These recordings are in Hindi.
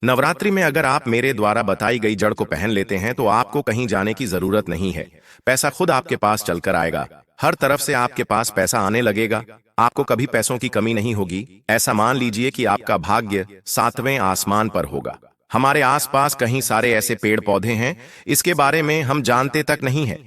नवरात्रि में अगर आप मेरे द्वारा बताई गई जड़ को पहन लेते हैं तो आपको कहीं जाने की जरूरत नहीं है। पैसा खुद आपके पास चलकर आएगा। हर तरफ से आपके पास पैसा आने लगेगा। आपको कभी पैसों की कमी नहीं होगी। ऐसा मान लीजिए कि आपका भाग्य सातवें आसमान पर होगा। हमारे आसपास कहीं सारे ऐसे पेड़ पौधे हैं, इसके बारे में हम जानते तक नहीं है।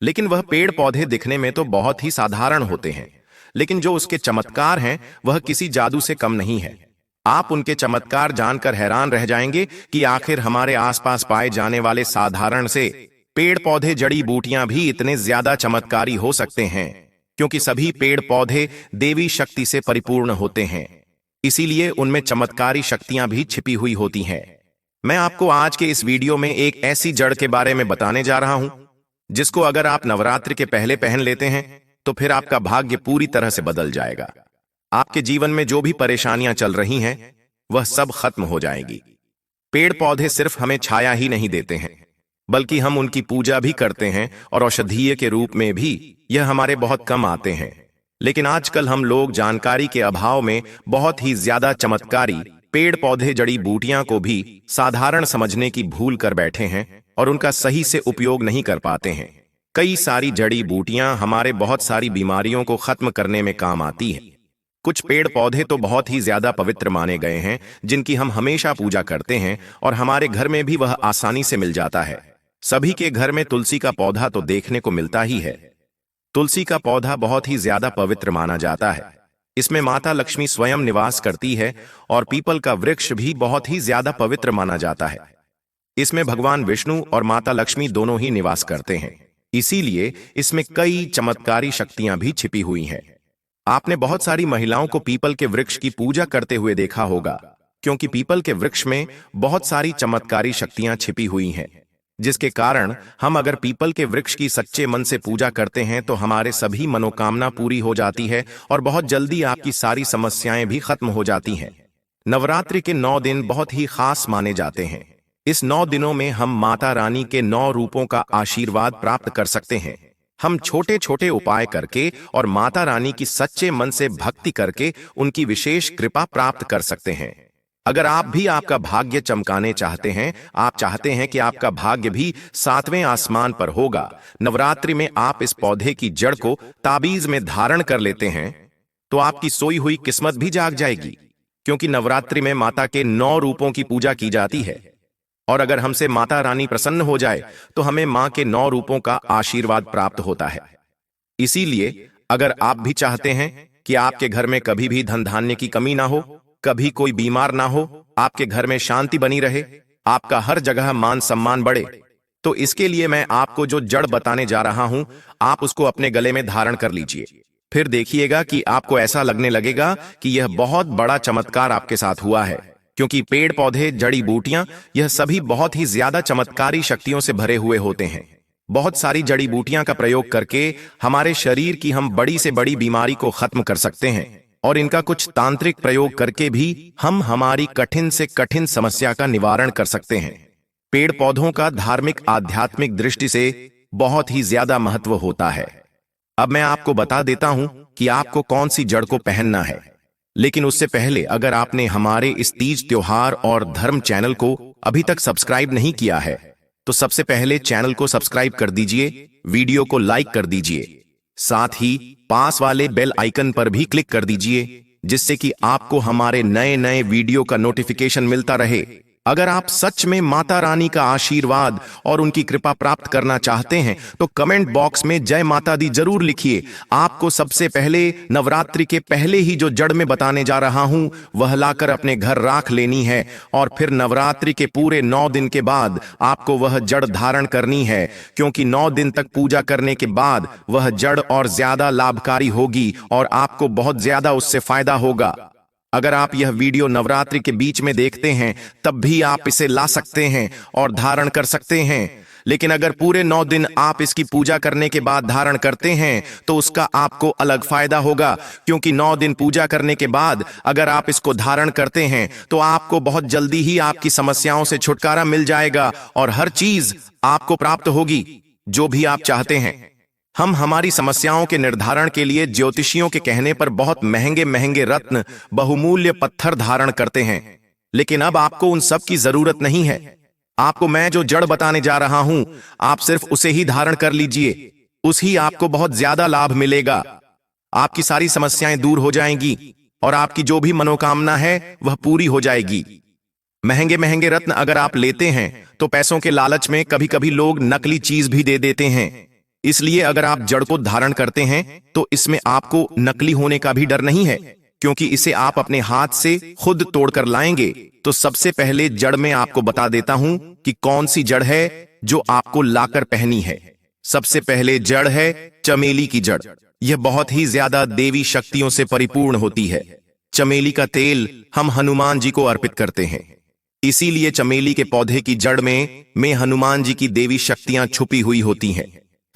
लेकिन वह पेड़ पौधे दिखने में तो बहुत ही साधारण होते हैं, लेकिन जो उसके चमत्कार हैं वह किसी जादू से कम नहीं है। आप उनके चमत्कार जानकर हैरान रह जाएंगे कि आखिर हमारे आसपास पाए जाने वाले साधारण से पेड़ पौधे जड़ी बूटियां भी इतने ज्यादा चमत्कारी हो सकते हैं, क्योंकि सभी पेड़ पौधे देवी शक्ति से परिपूर्ण होते हैं। इसीलिए उनमें चमत्कारी शक्तियां भी छिपी हुई होती हैं। मैं आपको आज के इस वीडियो में एक ऐसी जड़ के बारे में बताने जा रहा हूं जिसको अगर आप नवरात्रि के पहले पहन लेते हैं तो फिर आपका भाग्य पूरी तरह से बदल जाएगा। आपके जीवन में जो भी परेशानियां चल रही हैं वह सब खत्म हो जाएगी। पेड़ पौधे सिर्फ हमें छाया ही नहीं देते हैं, बल्कि हम उनकी पूजा भी करते हैं और औषधीय के रूप में भी यह हमारे बहुत कम आते हैं। लेकिन आजकल हम लोग जानकारी के अभाव में बहुत ही ज्यादा चमत्कारी पेड़ पौधे जड़ी बूटियां को भी साधारण समझने की भूल कर बैठे हैं और उनका सही से उपयोग नहीं कर पाते हैं। कई सारी जड़ी बूटियां हमारे बहुत सारी बीमारियों को खत्म करने में काम आती हैं। कुछ पेड़ पौधे तो बहुत ही ज्यादा पवित्र माने गए हैं, जिनकी हम हमेशा पूजा करते हैं और हमारे घर में भी वह आसानी से मिल जाता है। सभी के घर में तुलसी का पौधा तो देखने को मिलता ही है। तुलसी का पौधा बहुत ही ज्यादा पवित्र माना जाता है। इसमें माता लक्ष्मी स्वयं निवास करती है और पीपल का वृक्ष भी बहुत ही ज्यादा पवित्र माना जाता है। इसमें भगवान विष्णु और माता लक्ष्मी दोनों ही निवास करते हैं। इसीलिए इसमें कई चमत्कारी शक्तियां भी छिपी हुई हैं। आपने बहुत सारी महिलाओं को पीपल के वृक्ष की पूजा करते हुए देखा होगा, क्योंकि पीपल के वृक्ष में बहुत सारी चमत्कारी शक्तियां छिपी हुई हैं, जिसके कारण हम अगर पीपल के वृक्ष की सच्चे मन से पूजा करते हैं तो हमारे सभी मनोकामना पूरी हो जाती है और बहुत जल्दी आपकी सारी समस्याएं भी खत्म हो जाती हैं। नवरात्रि के 9 दिन बहुत ही खास माने जाते हैं। इस 9 दिनों में हम माता रानी के 9 रूपों का आशीर्वाद प्राप्त कर सकते हैं। हम छोटे छोटे उपाय करके और माता रानी की सच्चे मन से भक्ति करके उनकी विशेष कृपा प्राप्त कर सकते हैं। अगर आप भी आपका भाग्य चमकाने चाहते हैं, आप चाहते हैं कि आपका भाग्य भी सातवें आसमान पर होगा, नवरात्रि में आप इस पौधे की जड़ को ताबीज में धारण कर लेते हैं तो आपकी सोई हुई किस्मत भी जाग जाएगी, क्योंकि नवरात्रि में माता के 9 रूपों की पूजा की जाती है। और अगर हमसे माता रानी प्रसन्न हो जाए तो हमें मां के 9 रूपों का आशीर्वाद प्राप्त होता है। इसीलिए अगर आप भी चाहते हैं कि आपके घर में कभी भी धन धान्य की कमी ना हो, कभी कोई बीमार ना हो, आपके घर में शांति बनी रहे, आपका हर जगह मान सम्मान बढ़े, तो इसके लिए मैं आपको जो जड़ बताने जा रहा हूं, आप उसको अपने गले में धारण कर लीजिए। फिर देखिएगा कि आपको ऐसा लगने लगेगा कि यह बहुत बड़ा चमत्कार आपके साथ हुआ है, क्योंकि पेड़ पौधे जड़ी बूटियां यह सभी बहुत ही ज्यादा चमत्कारी शक्तियों से भरे हुए होते हैं। बहुत सारी जड़ी बूटियां का प्रयोग करके हमारे शरीर की हम बड़ी से बड़ी बीमारी को खत्म कर सकते हैं और इनका कुछ तांत्रिक प्रयोग करके भी हम हमारी कठिन से कठिन समस्या का निवारण कर सकते हैं। पेड़ पौधों का धार्मिक आध्यात्मिक दृष्टि से बहुत ही ज्यादा महत्व होता है। अब मैं आपको बता देता हूं कि आपको कौन सी जड़ को पहनना है। लेकिन उससे पहले अगर आपने हमारे इस तीज त्योहार और धर्म चैनल को अभी तक सब्सक्राइब नहीं किया है तो सबसे पहले चैनल को सब्सक्राइब कर दीजिए, वीडियो को लाइक कर दीजिए, साथ ही पास वाले बेल आइकन पर भी क्लिक कर दीजिए, जिससे कि आपको हमारे नए नए वीडियो का नोटिफिकेशन मिलता रहे। अगर आप सच में माता रानी का आशीर्वाद और उनकी कृपा प्राप्त करना चाहते हैं तो कमेंट बॉक्स में जय माता दी जरूर लिखिए। आपको सबसे पहले नवरात्रि के पहले ही जो जड़ में बताने जा रहा हूं वह लाकर अपने घर राख लेनी है और फिर नवरात्रि के पूरे 9 दिन के बाद आपको वह जड़ धारण करनी है, क्योंकि 9 दिन तक पूजा करने के बाद वह जड़ और ज्यादा लाभकारी होगी और आपको बहुत ज्यादा उससे फायदा होगा। अगर आप यह वीडियो नवरात्रि के बीच में देखते हैं तब भी आप इसे ला सकते हैं और धारण कर सकते हैं, लेकिन अगर पूरे 9 दिन आप इसकी पूजा करने के बाद धारण करते हैं तो उसका आपको अलग फायदा होगा, क्योंकि 9 दिन पूजा करने के बाद अगर आप इसको धारण करते हैं तो आपको बहुत जल्दी ही आपकी समस्याओं से छुटकारा मिल जाएगा और हर चीज आपको प्राप्त होगी जो भी आप चाहते हैं। हम हमारी समस्याओं के निर्धारण के लिए ज्योतिषियों के कहने पर बहुत महंगे महंगे रत्न बहुमूल्य पत्थर धारण करते हैं, लेकिन अब आपको उन सब की जरूरत नहीं है। आपको मैं जो जड़ बताने जा रहा हूं, आप सिर्फ उसे ही धारण कर लीजिए। उसी आपको बहुत ज्यादा लाभ मिलेगा। आपकी सारी समस्याएं दूर हो जाएंगी और आपकी जो भी मनोकामना है वह पूरी हो जाएगी। महंगे महंगे रत्न अगर आप लेते हैं तो पैसों के लालच में कभी कभी लोग नकली चीज भी दे देते हैं। इसलिए अगर आप जड़ को धारण करते हैं तो इसमें आपको नकली होने का भी डर नहीं है, क्योंकि इसे आप अपने हाथ से खुद तोड़कर लाएंगे। तो सबसे पहले जड़ में आपको बता देता हूं कि कौन सी जड़ है जो आपको लाकर पहनी है। सबसे पहले जड़ है चमेली की जड़। यह बहुत ही ज्यादा देवी शक्तियों से परिपूर्ण होती है। चमेली का तेल हम हनुमान जी को अर्पित करते हैं, इसीलिए चमेली के पौधे की जड़ में हनुमान जी की देवी शक्तियां छुपी हुई होती हैं।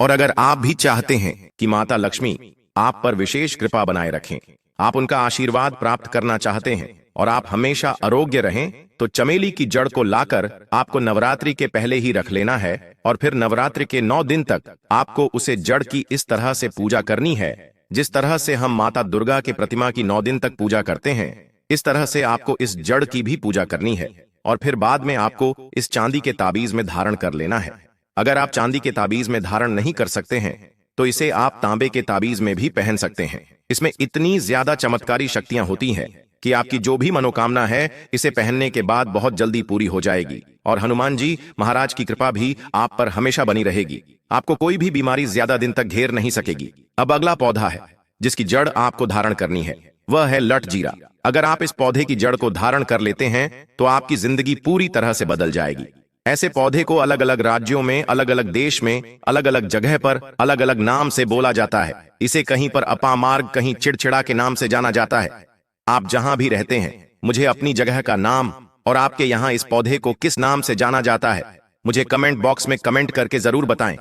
और अगर आप भी चाहते हैं कि माता लक्ष्मी आप पर विशेष कृपा बनाए रखें, आप उनका आशीर्वाद प्राप्त करना चाहते हैं और आप हमेशा आरोग्य रहें, तो चमेली की जड़ को लाकर आपको नवरात्रि के पहले ही रख लेना है और फिर नवरात्रि के 9 दिन तक आपको उसे जड़ की इस तरह से पूजा करनी है जिस तरह से हम माता दुर्गा के प्रतिमा की 9 दिन तक पूजा करते हैं। इस तरह से आपको इस जड़ की भी पूजा करनी है और फिर बाद में आपको इस चांदी के ताबीज में धारण कर लेना है। अगर आप चांदी के ताबीज में धारण नहीं कर सकते हैं तो इसे आप तांबे के ताबीज में भी पहन सकते हैं। इसमें इतनी ज्यादा चमत्कारी शक्तियां होती हैं कि आपकी जो भी मनोकामना है इसे पहनने के बाद बहुत जल्दी पूरी हो जाएगी और हनुमान जी महाराज की कृपा भी आप पर हमेशा बनी रहेगी। आपको कोई भी बीमारी ज्यादा दिन तक घेर नहीं सकेगी। अब अगला पौधा है जिसकी जड़ आपको धारण करनी है, वह है लठ जीरा। अगर आप इस पौधे की जड़ को धारण कर लेते हैं तो आपकी जिंदगी पूरी तरह से बदल जाएगी। ऐसे पौधे को अलग अलग राज्यों में, अलग अलग देश में, अलग अलग जगह पर अलग अलग नाम से बोला जाता है। इसे कहीं पर अपामार्ग, कहीं चिड़चिड़ा के नाम से जाना जाता है। आप जहां भी रहते हैं, मुझे अपनी जगह का नाम और आपके यहां इस पौधे को किस नाम से जाना जाता है मुझे कमेंट बॉक्स में कमेंट करके जरूर बताएं।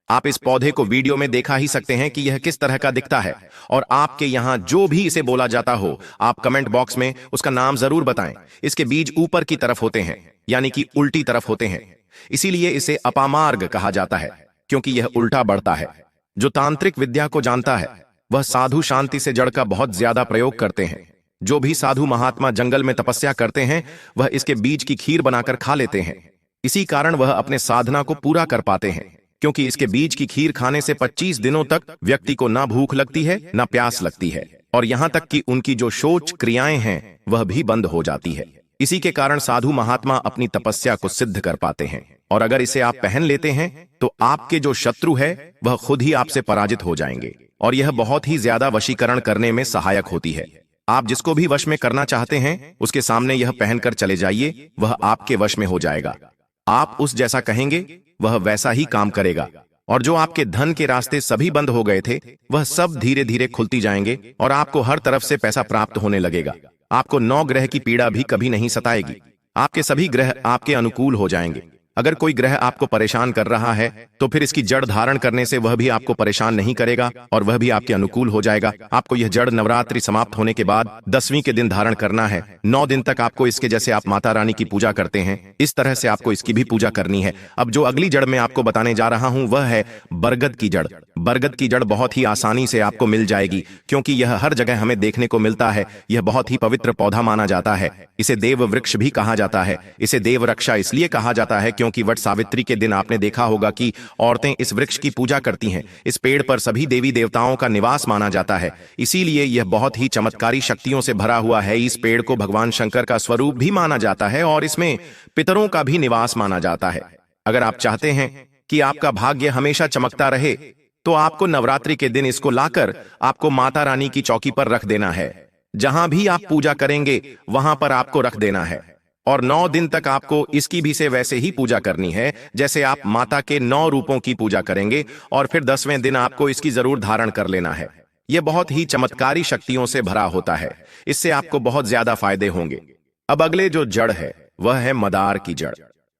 आप इस पौधे को वीडियो में देखा ही सकते हैं कि यह किस तरह का दिखता है और आपके यहां जो भी इसे बोला जाता हो, आप कमेंट बॉक्स में उसका नाम जरूर बताएं। इसके बीज ऊपर की तरफ होते हैं, यानी कि उल्टी तरफ होते हैं, इसीलिए इसे अपामार्ग कहा जाता है क्योंकि यह उल्टा बढ़ता है। जो तांत्रिक विद्या को जानता है वह साधु शांति से जड़ का बहुत ज्यादा प्रयोग करते हैं। जो भी साधु महात्मा जंगल में तपस्या करते हैं वह इसके बीज की खीर बनाकर खा लेते हैं। इसी कारण वह अपने साधना को पूरा कर पाते हैं, क्योंकि इसके बीज की खीर खाने से 25 दिनों तक व्यक्ति को ना भूख लगती है ना प्यास लगती है और यहाँ तक कि उनकी जो शौच क्रियाएं हैं वह भी बंद हो जाती है। इसी के कारण साधु महात्मा अपनी तपस्या को सिद्ध कर पाते हैं। और अगर इसे आप पहन लेते हैं तो आपके जो शत्रु है वह खुद ही आपसे पराजित हो जाएंगे और यह बहुत ही ज्यादा वशीकरण करने में सहायक होती है। आप जिसको भी वश में करना चाहते हैं उसके सामने यह पहनकर चले जाइए, वह आपके वश में हो जाएगा। आप उस जैसा कहेंगे वह वैसा ही काम करेगा और जो आपके धन के रास्ते सभी बंद हो गए थे वह सब धीरे धीरे खुलती जाएंगे और आपको हर तरफ से पैसा प्राप्त होने लगेगा। आपको 9 ग्रह की पीड़ा भी कभी नहीं सताएगी। आपके सभी ग्रह आपके अनुकूल हो जाएंगे। अगर कोई ग्रह आपको परेशान कर रहा है तो फिर इसकी जड़ धारण करने से वह भी आपको परेशान नहीं करेगा और वह भी आपके अनुकूल हो जाएगा। आपको यह जड़ नवरात्रि समाप्त होने के बाद 10वीं के दिन धारण करना है। 9 दिन तक आपको इसके जैसे आप माता रानी की पूजा करते हैं इस तरह से आपको इसकी भी पूजा करनी है। अब जो अगली जड़ मैं आपको बताने जा रहा हूं वह है बरगद की जड़। बरगद की जड़ बहुत ही आसानी से आपको मिल जाएगी क्योंकि यह हर जगह हमें देखने को मिलता है। यह बहुत ही पवित्र पौधा माना जाता है। इसे देव वृक्ष भी कहा जाता है। इसे देव रक्षा इसलिए कहा जाता है क्योंकि वट सावित्री के दिन आपने देखा होगा कि औरतें इस वृक्ष की पूजा करती हैं। इस पेड़ पर सभी देवी देवताओं का निवास माना जाता है, इसीलिए यह बहुत ही चमत्कारी शक्तियों से भरा हुआ है। इस पेड़ को भगवान शंकर का स्वरूप भी माना जाता है और इसमें पितरों का भी निवास माना जाता है। अगर आप चाहते हैं कि आपका भाग्य हमेशा चमकता रहे तो आपको नवरात्रि के दिन इसको लाकर आपको माता रानी की चौकी पर रख देना है। जहां भी आप पूजा करेंगे वहां पर आपको रख देना है और 9 दिन तक आपको इसकी भी से वैसे ही पूजा करनी है जैसे आप माता के 9 रूपों की पूजा करेंगे और फिर 10वें दिन आपको इसकी जरूर धारण कर लेना है। यह बहुत ही चमत्कारी शक्तियों से भरा होता है। इससे आपको बहुत ज्यादा फायदे होंगे। अब अगले जो जड़ है वह है मदार की जड़।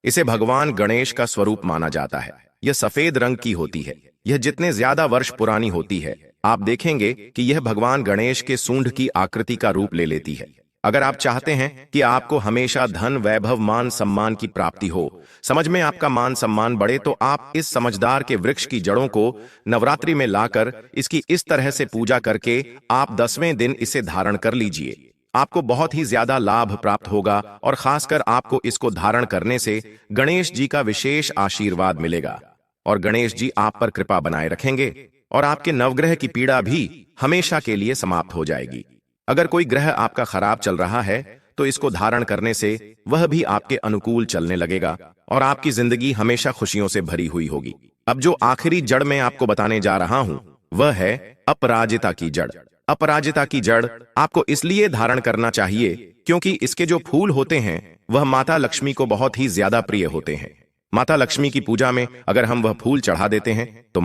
इसे भगवान गणेश का स्वरूप माना जाता है। यह सफेद रंग की होती है। यह जितने ज्यादा वर्ष पुरानी होती है आप देखेंगे कि यह भगवान गणेश के सूंड की आकृति का रूप ले लेती है। अगर आप चाहते हैं कि आपको हमेशा धन, वैभव, मान सम्मान की प्राप्ति हो, समझ में आपका मान सम्मान बढ़े, तो आप इस समझदार के वृक्ष की जड़ों को नवरात्रि में लाकर इसकी इस तरह से पूजा करके आप 10वें दिन इसे धारण कर लीजिए। आपको बहुत ही ज्यादा लाभ प्राप्त होगा और खासकर आपको इसको धारण करने से गणेश जी का विशेष आशीर्वाद मिलेगा और गणेश जी आप पर कृपा बनाए रखेंगे और आपके नवग्रह की पीड़ा भी हमेशा के लिए समाप्त हो जाएगी। अगर कोई ग्रह आपका खराब चल रहा है तो इसको धारण करने से वह भी आपके अनुकूल चलने लगेगा और आपकी जिंदगी हमेशा खुशियों से भरी हुई होगी। अब जो आखिरी जड़ मैं आपको बताने जा रहा हूं वह है अपराजिता की जड़। अपराजिता की जड़ आपको इसलिए धारण करना चाहिए क्योंकि इसके जो फूल होते हैं वह माता लक्ष्मी को बहुत ही ज्यादा प्रिय होते हैं। माता लक्ष्मी की पूजा में अगर हम वह फूल चढ़ा देते हैं तो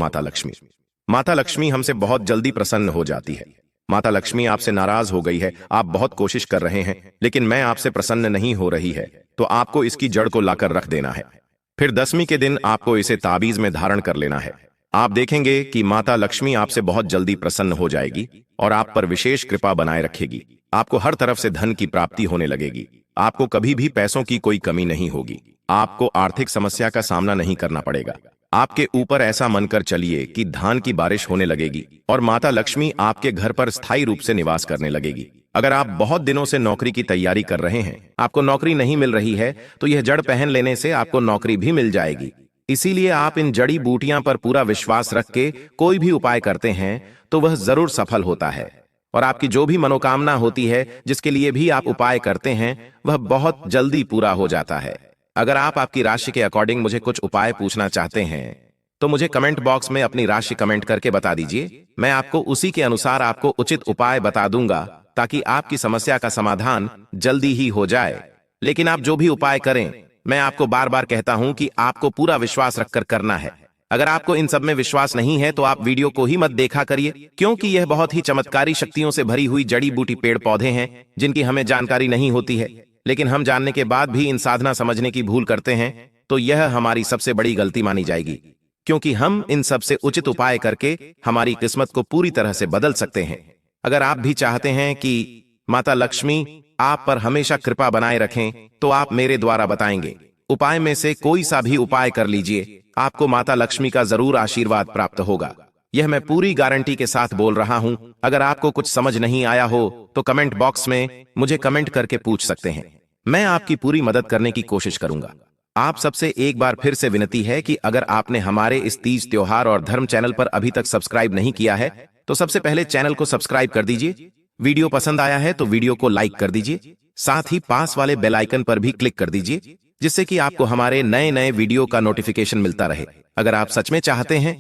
माता लक्ष्मी हमसे बहुत जल्दी प्रसन्न हो जाती है। माता लक्ष्मी आपसे नाराज हो गई है, आप बहुत कोशिश कर रहे हैं लेकिन मैं आपसे प्रसन्न नहीं हो रही है, तो आपको इसकी जड़ को लाकर रख देना है। फिर 10वीं के दिन आपको इसे ताबीज में धारण कर लेना है। आप देखेंगे कि माता लक्ष्मी आपसे बहुत जल्दी प्रसन्न हो जाएगी और आप पर विशेष कृपा बनाए रखेगी। आपको हर तरफ से धन की प्राप्ति होने लगेगी। आपको कभी भी पैसों की कोई कमी नहीं होगी। आपको आर्थिक समस्या का सामना नहीं करना पड़ेगा। आपके ऊपर ऐसा मनकर चलिए कि धान की बारिश होने लगेगी और माता लक्ष्मी आपके घर पर स्थायी रूप से निवास करने लगेगी। अगर आप बहुत दिनों से नौकरी की तैयारी कर रहे हैं, आपको नौकरी नहीं मिल रही है, तो यह जड़ पहन लेने से आपको नौकरी भी मिल जाएगी। इसीलिए आप इन जड़ी बूटियां पर पूरा विश्वास रख के कोई भी उपाय करते हैं तो वह जरूर सफल होता है और आपकी जो भी मनोकामना होती है, जिसके लिए भी आप उपाय करते हैं, वह बहुत जल्दी पूरा हो जाता है। अगर आप आपकी राशि के अकॉर्डिंग मुझे कुछ उपाय पूछना चाहते हैं तो मुझे कमेंट बॉक्स में अपनी राशि कमेंट करके बता दीजिए। मैं आपको उसी के अनुसार आपको उचित उपाय बता दूंगा ताकि आपकी समस्या का समाधान जल्दी ही हो जाए। लेकिन आप जो भी उपाय करें, मैं आपको बार बार कहता हूं कि आपको पूरा विश्वास रखकर करना है। अगर आपको इन सब में विश्वास नहीं है तो आप वीडियो को ही मत देखा करिए, क्योंकि यह बहुत ही चमत्कारी शक्तियों से भरी हुई जड़ी बूटी पेड़ पौधे हैं जिनकी हमें जानकारी नहीं होती है, लेकिन हम जानने के बाद भी इन साधना समझने की भूल करते हैं तो यह हमारी सबसे बड़ी गलती मानी जाएगी, क्योंकि हम इन सब से उचित उपाय करके हमारी किस्मत को पूरी तरह से बदल सकते हैं। अगर आप भी चाहते हैं कि माता लक्ष्मी आप पर हमेशा कृपा बनाए रखें तो आप मेरे द्वारा बताएंगे उपाय में से कोई सा भी उपाय कर लीजिए, आपको माता लक्ष्मी का जरूर आशीर्वाद प्राप्त होगा। यह मैं पूरी गारंटी के साथ बोल रहा हूं। अगर आपको कुछ समझ नहीं आया हो तो कमेंट बॉक्स में मुझे कमेंट करके पूछ सकते हैं, मैं आपकी पूरी मदद करने की कोशिश करूंगा। आप सबसे एक बार फिर से विनती है कि अगर आपने हमारे इस तीज त्योहार और धर्म चैनल पर अभी तक सब्सक्राइब नहीं किया है तो सबसे पहले चैनल को सब्सक्राइब कर दीजिए। वीडियो पसंद आया है तो वीडियो को लाइक कर दीजिए, साथ ही पास वाले बेल आइकन पर भी क्लिक कर दीजिए, जिससे कि आपको हमारे नए नए वीडियो का नोटिफिकेशन मिलता रहे। अगर आप सच में चाहते हैं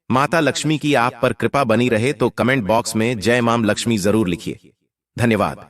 माता लक्ष्मी की आप पर कृपा बनी रहे तो कमेंट बॉक्स में जय मां लक्ष्मी जरूर लिखिए। धन्यवाद।